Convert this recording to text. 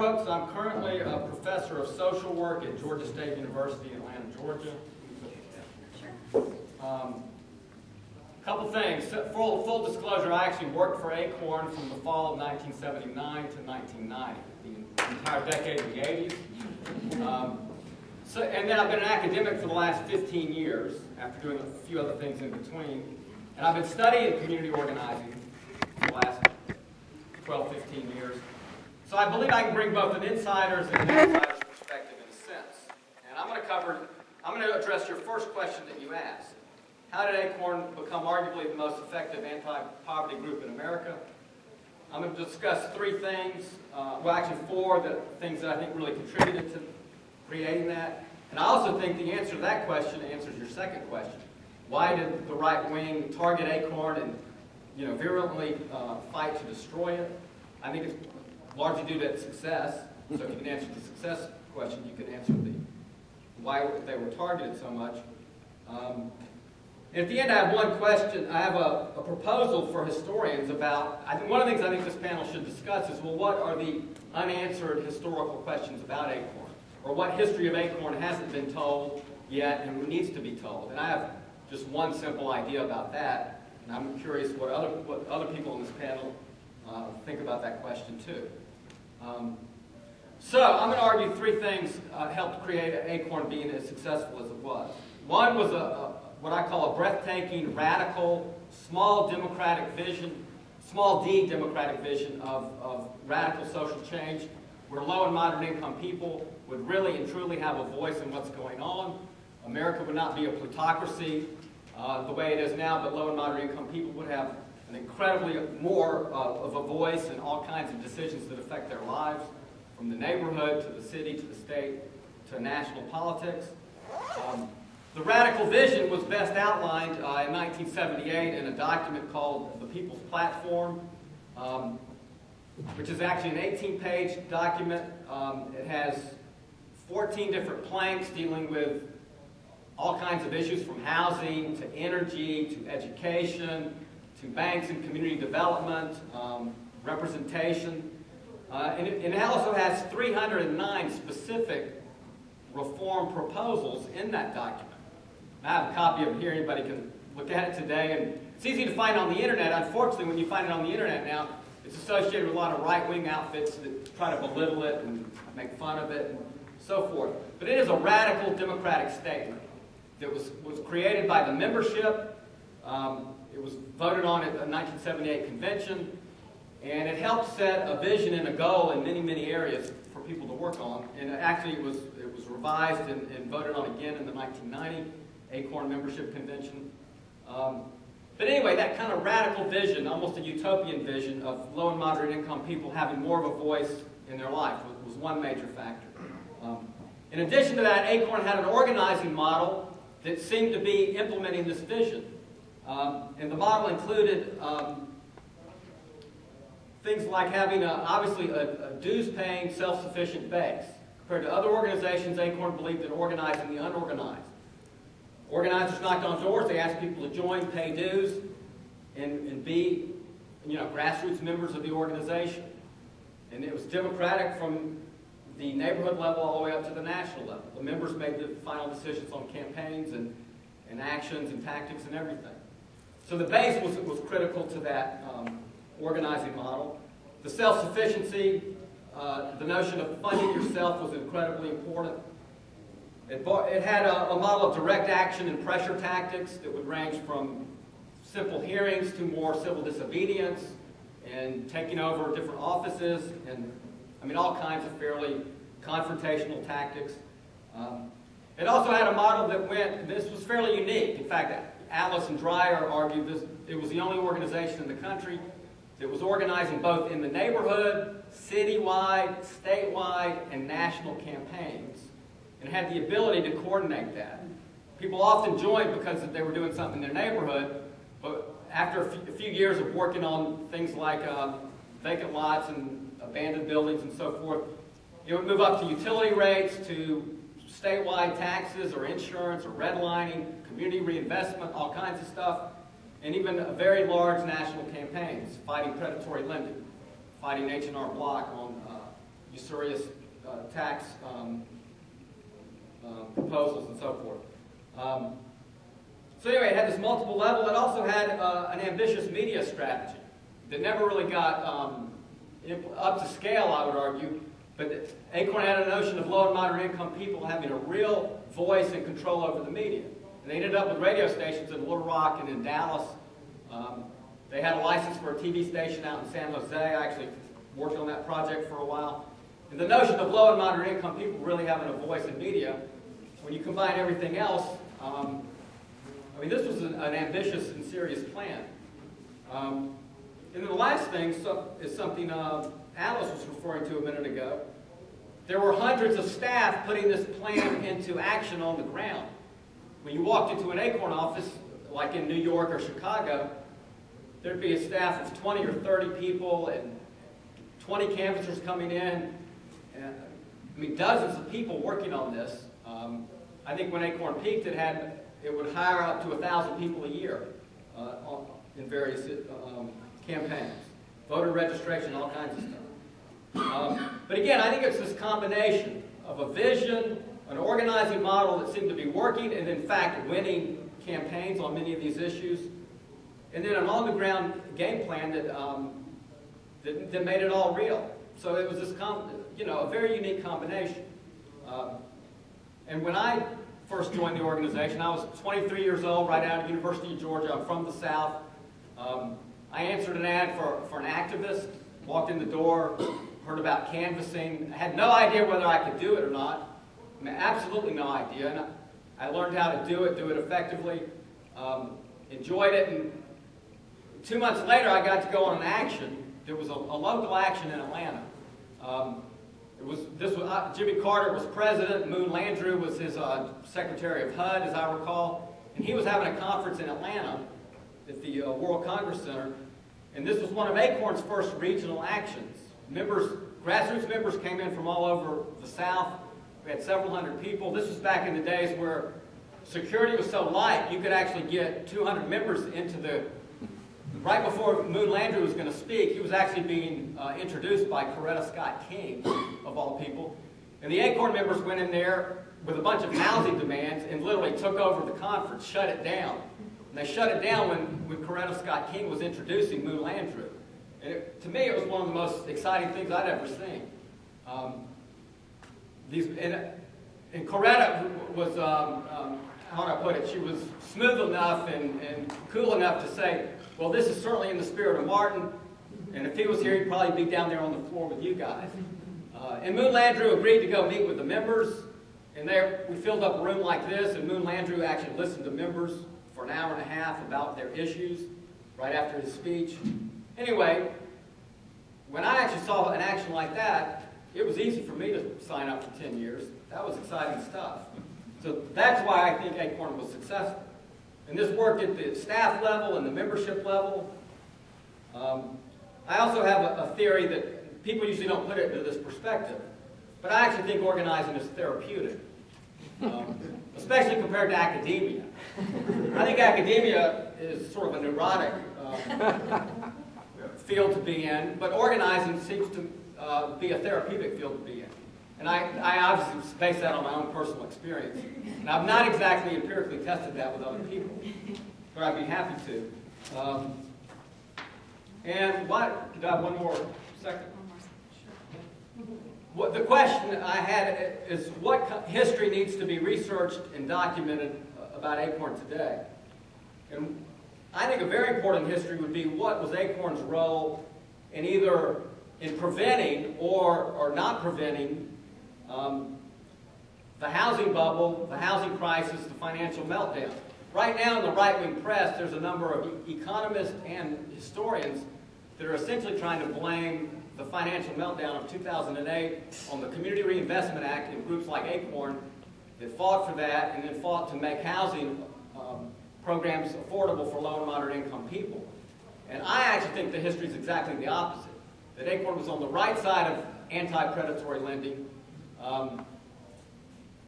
Brooks. I'm currently a professor of social work at Georgia State University in Atlanta, Georgia. Couple things. Full disclosure, I actually worked for ACORN from the fall of 1979 to 1990, the entire decade of the 80s. And then I've been an academic for the last 15 years, after doing a few other things in between. And I've been studying community organizing for the last 12, 15 years. So I believe I can bring both an insider's and an outsider's perspective in a sense. And I'm going to address your first question that you asked. How did ACORN become arguably the most effective anti-poverty group in America? I'm going to discuss three things, well actually four things that I think really contributed to creating that. And I also think the answer to that question answers your second question. Why did the right wing target ACORN and virulently fight to destroy it? I think it's largely due to its success. So if you can answer the success question, you can answer the why they were targeted so much. At the end, I have one question. I have a proposal for historians about, one of the things I think this panel should discuss is, well, what are the unanswered historical questions about ACORN? Or what history of ACORN hasn't been told yet and needs to be told? And I have just one simple idea about that. And I'm curious what other people in this panel think about that question too. So I'm going to argue three things helped create ACORN being as successful as it was. One was what I call a breathtaking, radical, small d democratic vision of radical social change, where low and moderate income people would really and truly have a voice in what's going on. America would not be a plutocracy the way it is now, but low and moderate income people would have an incredibly more of a voice in all kinds of decisions that affect their lives, from the neighborhood to the city to the state to national politics. The radical vision was best outlined in 1978 in a document called the People's Platform, which is actually an 18-page document. It has 14 different planks dealing with all kinds of issues, from housing to energy to education to banks and community development, representation. And it also has 309 specific reform proposals in that document. I have a copy of it here. Anybody can look at it today. And it's easy to find on the internet. Unfortunately, when you find it on the internet now, it's associated with a lot of right-wing outfits that try to belittle it and make fun of it and so forth. But it is a radical democratic statement that was created by the membership. It was voted on at the 1978 convention. And it helped set a vision and a goal in many, many areas for people to work on. And actually, it was revised and voted on again in the 1990 ACORN membership convention. But anyway, that kind of radical vision, almost a utopian vision of low and moderate income people having more of a voice in their life was one major factor. In addition to that, ACORN had an organizing model that seemed to be implementing this vision. And the model included things like having obviously a dues-paying, self-sufficient base. Compared to other organizations, ACORN believed in organizing the unorganized. Organizers knocked on doors, they asked people to join, pay dues, and be grassroots members of the organization. And it was democratic from the neighborhood level all the way up to the national level. The members made the final decisions on campaigns and actions and tactics and everything. So the base was critical to that organizing model. The self-sufficiency, the notion of funding yourself was incredibly important. It had a model of direct action and pressure tactics that would range from simple hearings to more civil disobedience and taking over different offices and, all kinds of fairly confrontational tactics. It also had a model this was fairly unique. In fact, Alison argued it was the only organization in the country that was organizing both in the neighborhood, citywide, statewide, and national campaigns, and had the ability to coordinate that. People often joined because they were doing something in their neighborhood, but after a few years of working on things like vacant lots and abandoned buildings and so forth, it would move up to utility rates, to statewide taxes or insurance or redlining, community reinvestment, all kinds of stuff, and even very large national campaigns, fighting predatory lending, fighting H&R Block on usurious tax proposals and so forth. So anyway, it had this multiple level. It also had an ambitious media strategy that never really got up to scale, I would argue. But ACORN had a notion of low and moderate income people having a real voice and control over the media. And they ended up with radio stations in Little Rock and in Dallas. They had a license for a TV station out in San Jose. I actually worked on that project for a while. And the notion of low and moderate income people really having a voice in media, when you combine everything else, I mean, this was an ambitious and serious plan. And then the last thing is something Alice was referring to a minute ago. There were hundreds of staff putting this plan into action on the ground. When you walked into an ACORN office, like in New York or Chicago, there'd be a staff of 20 or 30 people and 20 canvassers coming in. And, I mean, dozens of people working on this. I think when ACORN peaked, it would hire up to 1,000 people a year in various campaigns, voter registration, all kinds of stuff. But again, I think it's this combination of a vision, an organizing model that seemed to be working, and in fact winning campaigns on many of these issues, and then an on-the-ground game plan that made it all real. So it was this, a very unique combination. And when I first joined the organization, I was 23 years old, right out of the University of Georgia. I'm from the South. I answered an ad for an activist, walked in the door, heard about canvassing. I had no idea whether I could do it or not. I mean, absolutely no idea. And I learned how to do it effectively, enjoyed it, and 2 months later I got to go on an action. There was a local action in Atlanta. Jimmy Carter was president, Moon Landrieu was his secretary of HUD, as I recall, and he was having a conference in Atlanta at the World Congress Center, and this was one of ACORN's first regional actions. Grassroots members came in from all over the South. We had several hundred people. This was back in the days where security was so light, you could actually get 200 members into the... Right before Moon Landrieu was going to speak, he was actually being introduced by Coretta Scott King, of all people. And the ACORN members went in there with a bunch of housing demands and literally took over the conference, shut it down. And they shut it down when Coretta Scott King was introducing Moon Landrieu. And to me, it was one of the most exciting things I'd ever seen. And Coretta was, how would I put it, she was smooth enough and cool enough to say, well, this is certainly in the spirit of Martin, and if he was here, he'd probably be down there on the floor with you guys. And Moon Landrieu agreed to go meet with the members, and we filled up a room like this, and Moon Landrieu actually listened to members for an hour and a half about their issues right after his speech. Anyway, when I actually saw an action like that, it was easy for me to sign up for 10 years. That was exciting stuff. So that's why I think ACORN was successful. And this worked at the staff level and the membership level. I also have a theory that people usually don't put it into this perspective, but I actually think organizing is therapeutic, especially compared to academia. I think academia is sort of a neurotic field to be in, but organizing seems to be a therapeutic field to be in. And I obviously base that on my own personal experience. And I've not exactly empirically tested that with other people, but I'd be happy to. And do I have one more second? The question I had is what history needs to be researched and documented about ACORN today? And I think a very important history would be what was ACORN's role in either preventing or not preventing the housing bubble, the housing crisis, the financial meltdown. Right now in the right-wing press, there's a number of economists and historians that are essentially trying to blame the financial meltdown of 2008 on the Community Reinvestment Act and groups like ACORN that fought for that and then fought to make housing programs affordable for low and moderate income people. And I actually think the history is exactly the opposite. That ACORN was on the right side of anti-predatory lending,